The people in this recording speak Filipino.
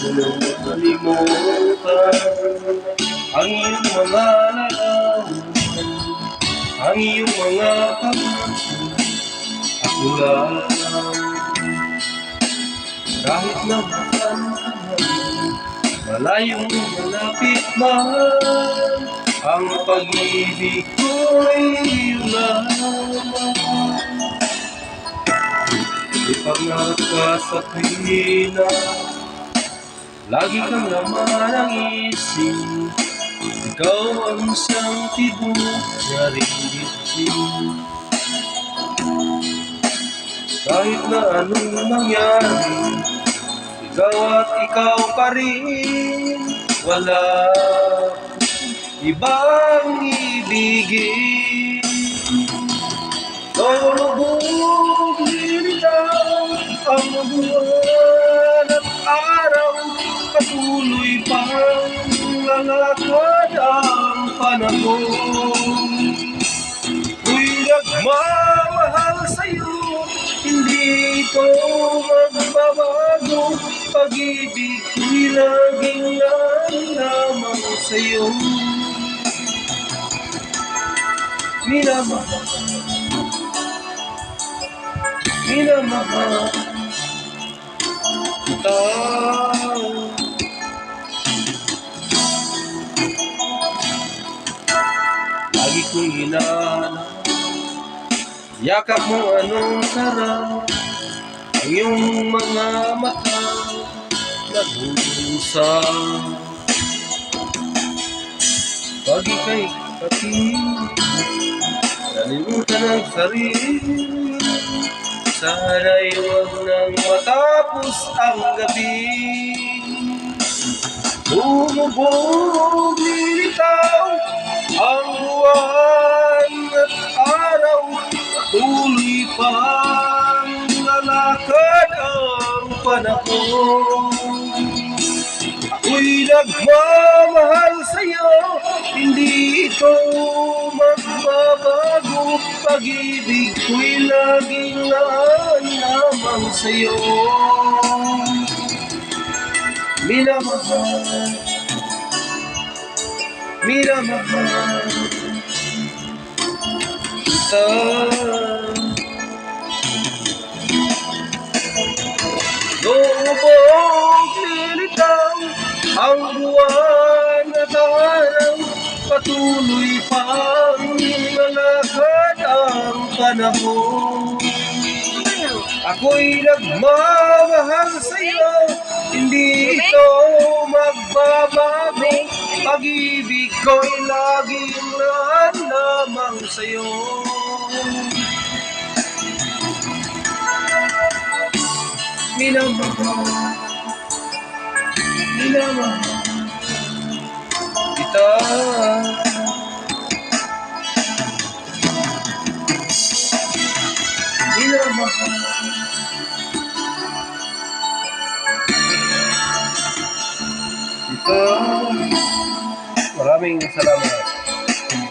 Walang makalimutan ang iyong mga larawan, ang iyong mga pangako. Ako lang, kahit na saan ka man, malayong malapit man, ang pag-ibig ko'y iyong lamang. Ipangarap ka sa tuwina, lagi kang laman ang isip. Ikaw ang siyang tibok na rin. Kahit na anong mangyari, ikaw at ikaw pa rin. Wala ibang ibigin. Lubog lilitaw ang buwan at araw, patuloy pang lalakad ang panahon. Ako'y nagmamahal sa'yo, hindi ito magbabago. Pag-ibig ko'y laging lamang sa'yo. Minamahal kita. Lagi kong hinahanap yakap mo anong sarap, ang iyong mga mata nag-uusap. Pag ika'y katingin, nalimutan ang sarili. Sana'y huwag nang matapos ang gabi. Bumubog, lilitaw ang buwan at araw, patuloy pang lalakad ang panahon. Ako'y nagmamahal sa'yo, hindi ito magbabago. Pag-ibig ko'y laging lamang sa'yo. Minamahal kita. Lubog lilitaw ang buwan at araw, patuloy pang lalakad ang panahon. Ako'y nagmamahal sa'yo, hindi ito magbabago. Pag-ibig ko'y laging lamang sa'yo. Minamahal kita. Minamahal kita. Maraming salamat.